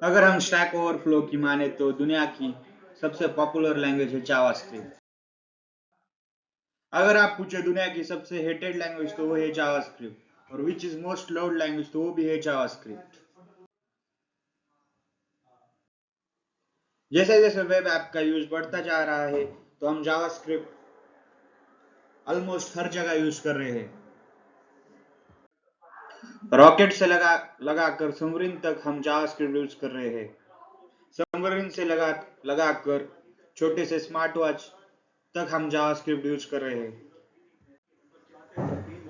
अगर हम stack overflow की माने तो दुनिया की सबसे पॉपुलर लैंग्वेज है जावास्क्रिप्ट। अगर आप पूछे दुनिया की सबसे हेटेड लैंग्वेज तो वो है जावास्क्रिप्ट, और which is most loved language तो वो भी है जावास्क्रिप्ट। जैसे जैसे वेब ऐप का यूज बढ़ता जा रहा है तो हम जावास्क्रिप्ट ऑलमोस्ट हर जगह यूज कर रहे हैं। रॉकेट से लगाकर सबमरीन तक हम जावास्क्रिप्ट यूज कर रहे हैं। सबमरीन से लगाकर छोटे से स्मार्ट वॉच तक हम जावास्क्रिप्ट यूज कर रहे हैं।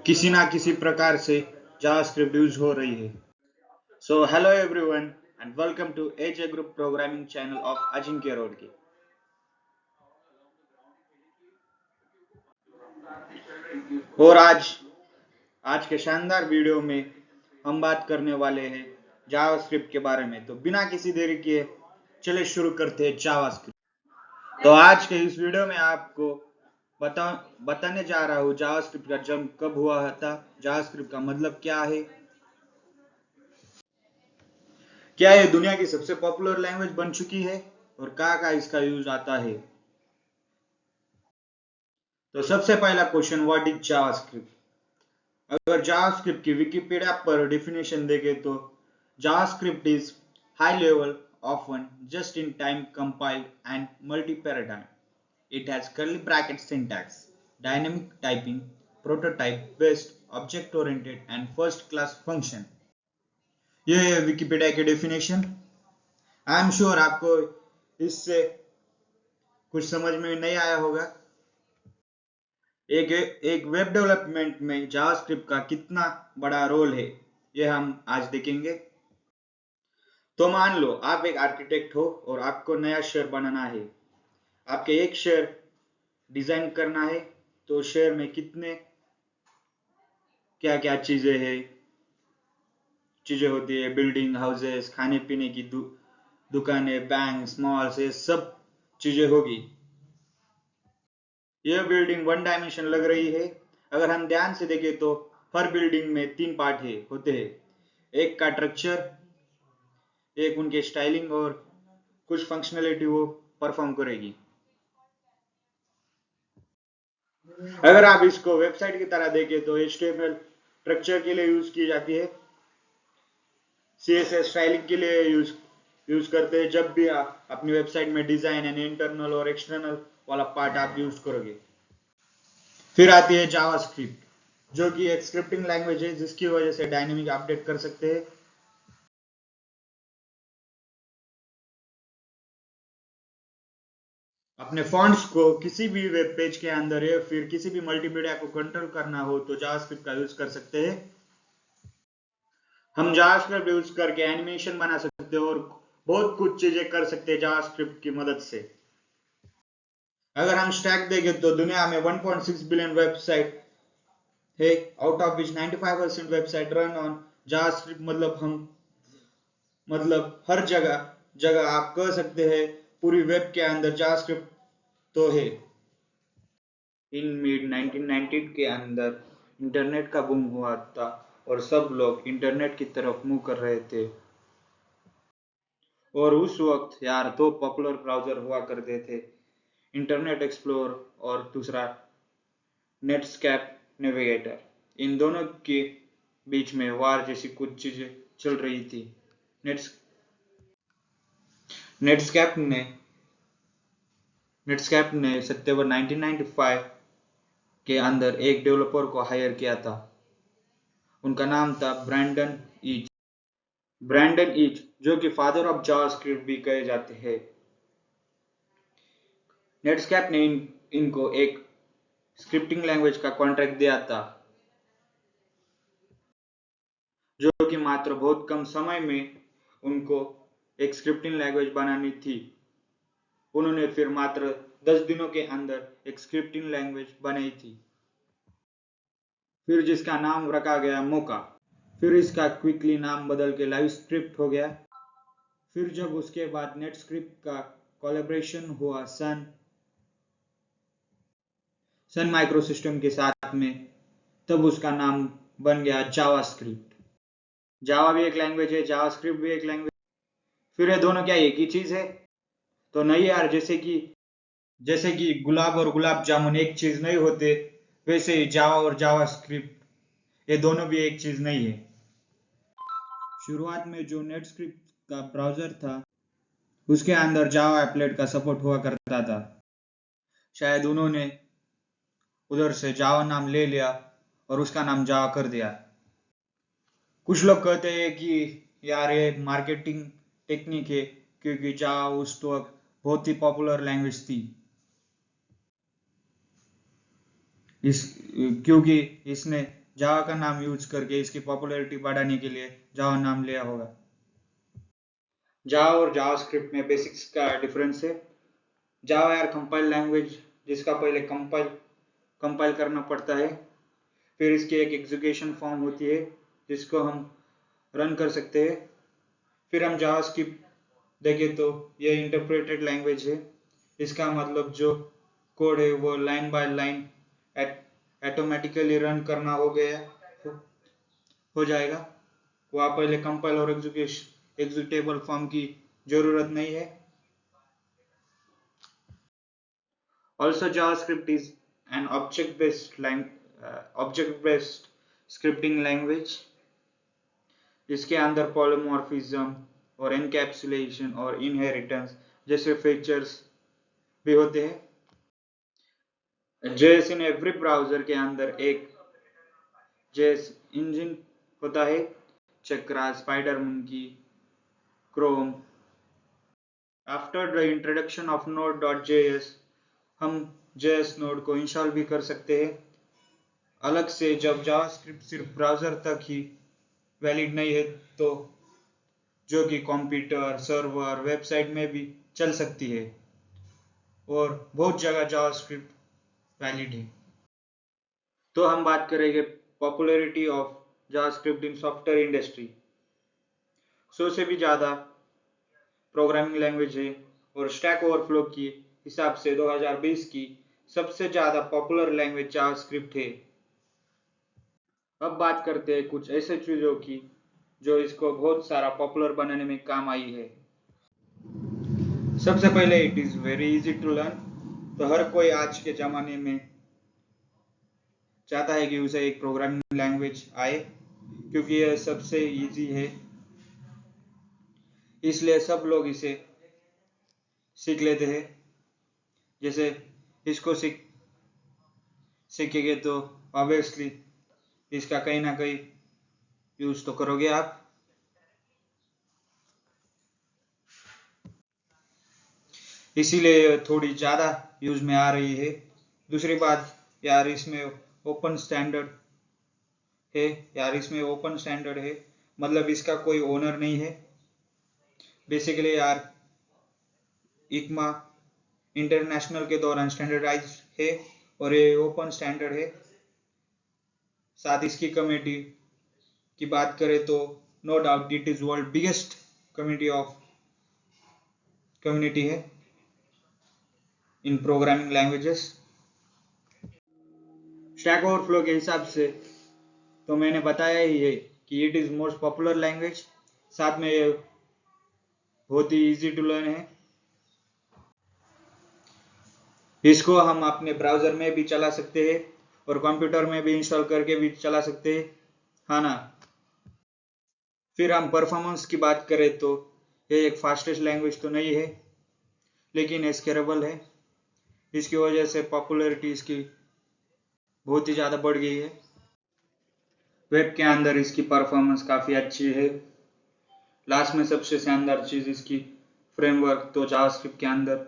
किसी ना किसी प्रकार से जावास्क्रिप्ट यूज हो रही है। So hello everyone and welcome to AJ group programming channel of Ajinkya Rodke. और आज के शानदार वीडियो में हम बात करने वाले हैं जावास्क्रिप्ट के बारे में। तो बिना किसी देरी किए चले शुरू करते हैं जावास्क्रिप्ट। तो आज के इस वीडियो में आपको बताने जा रहा हूँ जावास्क्रिप्ट का जन्म कब हुआ था, जावास्क्रिप्ट का मतलब क्या है, क्या ये दुनिया की सबसे पॉपुलर लैंग्वेज बन चुकी है और कहाँ इसका यूज आता है। तो सबसे पहला क्वेश्चन, व्हाट इज जावास्क्रिप्ट। अगर जावास्क्रिप्ट की विकिपीडिया पर डेफिनेशन देखें तो JavaScript is high level often just in time compiled and multi-paradigm. It has curly bracket syntax, dynamic typing, prototype based, object oriented and first class function. ये है Wikipedia की definition. I am sure आपको इससे कुछ समझ में नहीं आया होगा। एक वेब डेवलपमेंट में जावास्क्रिप्ट का कितना बड़ा रोल है ये हम आज देखेंगे। तो मान लो आप एक आर्किटेक्ट हो और आपको नया शहर बनाना है। आपके एक शहर डिजाइन करना है तो शहर में कितने क्या क्या चीजें होती है, बिल्डिंग, हाउसेस, खाने पीने की दुकानें, बैंक, मॉल्स, ये सब चीजें होगी। यह बिल्डिंग वन डायमेंशन लग रही है। अगर हम ध्यान से देखें तो हर बिल्डिंग में तीन पार्ट होते हैं, एक का स्ट्रक्चर, एक उनके स्टाइलिंग और कुछ फंक्शनलिटी वो परफॉर्म करेगी। अगर आप इसको वेबसाइट की तरह देखें तो HTML स्ट्रक्चर के लिए यूज की जाती है, CSS स्टाइलिंग के लिए यूज करते हैं जब भी आप अपनी वेबसाइट में डिजाइन एंड इंटरनल और एक्सटर्नल वाला पार्ट आप यूज करोगे। फिर आती है जावास्क्रिप्ट जो कि एक स्क्रिप्टिंग लैंग्वेज है जिसकी वजह से डायनेमिक अपडेट कर सकते हैं। अपने फॉन्ट्स को किसी भी वेब पेज के अंदर या फिर किसी भी मल्टीमीडिया को कंट्रोल करना हो तो जावास्क्रिप्ट का यूज कर सकते हैं। हम जावास्क्रिप्ट यूज करके एनिमेशन बना सकते हैं और बहुत कुछ चीजें कर सकते हैं जावास्क्रिप्ट की मदद से। अगर हम स्टैक देखें तो दुनिया में 1.6 बिलियन वेबसाइट है, out of which 95% website run on JavaScript. मतलब हर जगह आप कह सकते हैं पूरी वेब के अंदर जावास्क्रिप्ट तो है। इन मिड 1990 के अंदर इंटरनेट का बूम हुआ था और सब लोग इंटरनेट की तरफ मुंह कर रहे थे। और उस वक्त यार दो पॉपुलर ब्राउजर हुआ करते थे, इंटरनेट एक्सप्लोरर और दूसरा नेटस्कैप नेविगेटर। इन दोनों के बीच में वार जैसी कुछ चीजें चल रही थी। नेटस्कैप ने सितंबर 1995 के अंदर एक डेवलपर को हायर किया था। उनका नाम था ब्रैंडन ईच जो कि फादर ऑफ जावास्क्रिप्ट भी कहे जाते हैं। नेटस्कैप ने इनको एक स्क्रिप्टिंग लैंग्वेज का कॉन्ट्रैक्ट दिया था जो कि मात्र बहुत कम समय में उनको एक स्क्रिप्टिंग लैंग्वेज बनानी थी। उन्होंने फिर मात्र 10 दिनों के अंदर एक स्क्रिप्टिंग लैंग्वेज बनाई थी, फिर जिसका नाम रखा गया मोका। फिर इसका क्विकली नाम बदल के लाइव स्क्रिप्ट हो गया। फिर जब उसके बाद नेटस्क्रिप्ट का कोलैबोरेशन हुआ सन माइक्रोसिस्टम के साथ में, तब उसका नाम बन गया जावास्क्रिप्ट। जावा भी एक लैंग्वेज है, जावास्क्रिप्ट भी एक लैंग्वेज। फिर ये दोनों क्या एक ही चीज है? तो नहीं यार, जैसे कि गुलाब और गुलाब जामुन एक चीज नहीं होते, वैसे ही जावा और जावा स्क्रिप्ट ये दोनों भी एक चीज नहीं है। शुरुआत में जो नेटस्क्रिप्ट का ब्राउजर था उसके अंदर जावा एप्लेट का सपोर्ट हुआ करता था। शायद उन्होंने उधर से जावा नाम ले लिया और उसका नाम जावा कर दिया। कुछ लोग कहते हैं कि यार ये मार्केटिंग टेक्निक है, क्योंकि जावा उस वक्त बहुत ही पॉपुलर लैंग्वेज थी, इस क्योंकि इसने जावा का नाम यूज करके इसकी पॉपुलैरिटी बढ़ाने के लिए जावा नाम लिया होगा। जावा और जावास्क्रिप्ट में बेसिक्स का डिफरेंस है। जावा यार कंपाइल लैंग्वेज, जिसका पहले कंपाइल करना पड़ता है, फिर इसकी एक एग्जीक्यूशन फॉर्म होती है जिसको हम रन कर सकते हैं। फिर हम जावास्क्रिप्ट देखें तो ये इंटरप्रेटेड लैंग्वेज है। इसका मतलब जो कोड है वो line by line automatically run करना हो जाएगा। वहाँ पहले कंपाइल और एग्जीक्यूटेबल फॉर्म की जरूरत नहीं है। Also, JavaScript is an object-based scripting language. इसके अंदर पॉलीमॉर्फिज्म और एनकैप्सुलेशन और इनहेरिटेंस जैसे फीचर्स भी होते हैं। जेएस इन एवरी ब्राउजर के अंदर एक जेएस इंजन होता है, Chakra, SpiderMonkey, Chrome. After the introduction of node.js हम JS नोड को इंस्टॉल भी कर सकते हैं अलग से। जब जावास्क्रिप्ट सिर्फ ब्राउजर तक ही वैलिड नहीं है, तो जो कि कंप्यूटर, सर्वर, वेबसाइट में भी चल सकती है, और बहुत जगह जावास्क्रिप्ट वैलिड है। तो हम बात करेंगे popularity of JavaScript in software industry. 100 से भी ज़्यादा प्रोग्रामिंग लैंग्वेज है, और स्टैक ओवरफ्लो की हिसाब से 2020 की सबसे ज़्यादा पॉपुलर लैंग्वेज जावास्क्रिप्ट है। अब बात करते हैं कुछ ऐसे चीज़ों की जो इसको बहुत सारा पॉपुलर बनाने में काम आई है। सबसे पहले it is very easy to learn. तो हर कोई आज के ज़माने में चाहता है कि उसे एक प्रोग्रामिंग लैंग्वेज आए, क्योंकि यह सबसे इजी है, इसलिए सब लोग इसे सीख लेते हैं। जैसे इसको सीखेंगे तो ऑब्वियसली इसका कहीं ना कहीं यूज तो करोगे आप। इसीलिए थोड़ी ज़्यादा यूज में आ रही है। दूसरी बात यार, इसमें ओपन स्टैंडर्ड है, मतलब इसका कोई ओनर नहीं है। बेसिकली यार, इकमा इंटरनेशनल के दौरान स्टैंडर्डाइज है और ये ओपन स्टैंडर्ड है। साथ इसकी कम्युनिटी की बात करें तो no doubt it is world biggest community है in programming languages. Stack Overflow के हिसाब से तो मैंने बताया ही है कि it is most popular language, साथ में ये बहुत ही इजी टू लर्न है। इसको हम अपने ब्राउजर में भी चला सकते हैं और कंप्यूटर में भी इंस्टॉल करके भी चला सकते हैं, हाँ ना। फिर हम परफॉर्मेंस की बात करें तो ये एक फास्टेस्ट लैंग्वेज तो नहीं है, लेकिन ये स्केलेबल है। इसकी वजह से पॉपुलैरिटी इसकी बहुत ही ज़्यादा बढ़ गई है। वेब के अंदर इसकी परफॉर्मेंस काफ़ी अच्छी है। लास्ट में सबसे शानदार चीज़ इसकी फ्रेमवर्क। तो जावास्क्रिप्ट के अंदर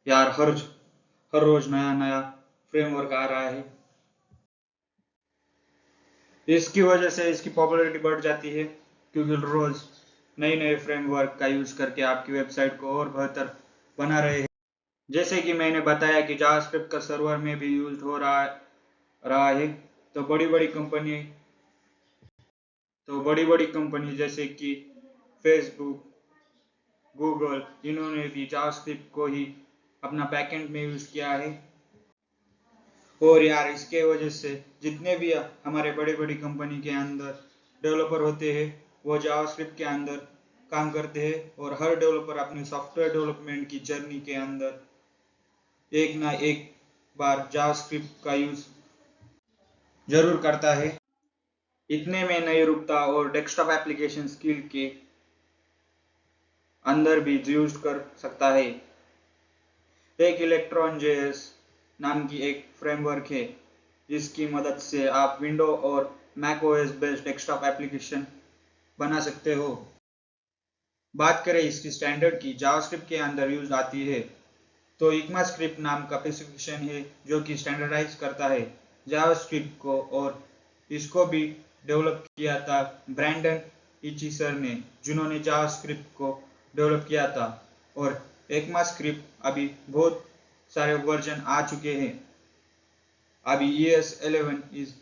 यार हर रोज नया नया फ्रेमवर्क आ रहा है। इसकी वजह से इसकी पॉपुलैरिटी बढ़ जाती है, क्योंकि रोज नए नए फ्रेमवर्क का यूज करके आपकी वेबसाइट को और बेहतर बना रहे हैं। जैसे कि मैंने बताया कि जावास्क्रिप्ट का सर्वर में भी यूज हो रहा है। तो बड़ी बड़ी कंपनी जैसे कि फेसबुक, गूगल, इन्होंने भी जावास्क्रिप्ट को ही अपना बैकएंड में यूज किया है। और यार, इसके वजह से जितने भी हमारे बड़ी बड़ी कंपनी के अंदर डेवलपर होते हैं, वो जावास्क्रिप्ट के अंदर काम करते हैं और हर डेवलपर अपनी सॉफ्टवेयर डेवलपमेंट की जर्नी के अंदर एक ना एक बार जावास्क्रिप्ट का यूज जरूर करता है। इतने में नहीं रुकता और डेस्कटॉप एप्लीकेशन स्किल के अंदर भी यूज कर सकता है। एक इलेक्ट्रॉन जेएस नाम की एक फ्रेमवर्क है जिसकी मदद से आप विंडो और Mac OS based desktop application बना सकते हो। बात करें इसकी स्टैंडर्ड की जावास्क्रिप्ट के अंदर यूज आती है तो इक्मास्क्रिप्ट नाम का स्पेसिफिकेशन है जो कि स्टैंडर्डाइज करता है जावास्क्रिप्ट को, और इसको भी डेवलप किया था ब्रैंडन इचीसर ने, जिन्होंने जावास्क्रिप्ट को डेवलप किया था। और इक्मास्क्रिप्ट अभी बहुत सारे वर्जन आ चुके हैं। अभी ES11 is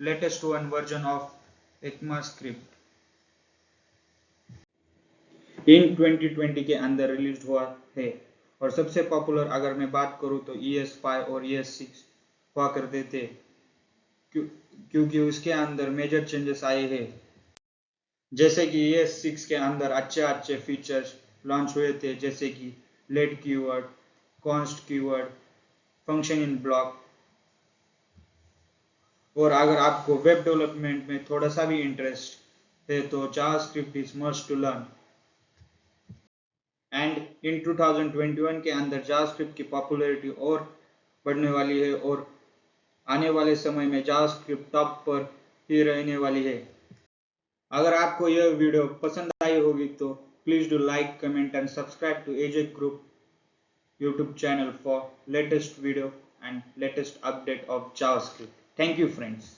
latest one version of ECMAScript in 2020 के अंदर रिलीज हुआ है। और सबसे पॉपुलर अगर मैं बात करूं तो ES5 और ES6 हुआ करते थे, क्योंकि उसके अंदर मेजर चेंजेस आए हैं। जैसे कि ES6 के अंदर अच्छे अच्छे फीचर्स लॉन्च हुए थे, जैसे कि let keyword, const keyword, function in block. और अगर आपको वेब डेवलपमेंट में थोड़ा सा भी इंटरेस्ट है तो JavaScript is must to learn. And in 2021 के अंदर जावास्क्रिप्ट की पॉपुलैरिटी और बढ़ने वाली है और आने वाले समय में जावास्क्रिप्ट टॉप पर ही रहने वाली है। अगर आपको यह वीडियो पसंद आई होगी तो please do like, comment and subscribe to AJ Group YouTube channel for latest video and latest update of JavaScript. Thank you friends.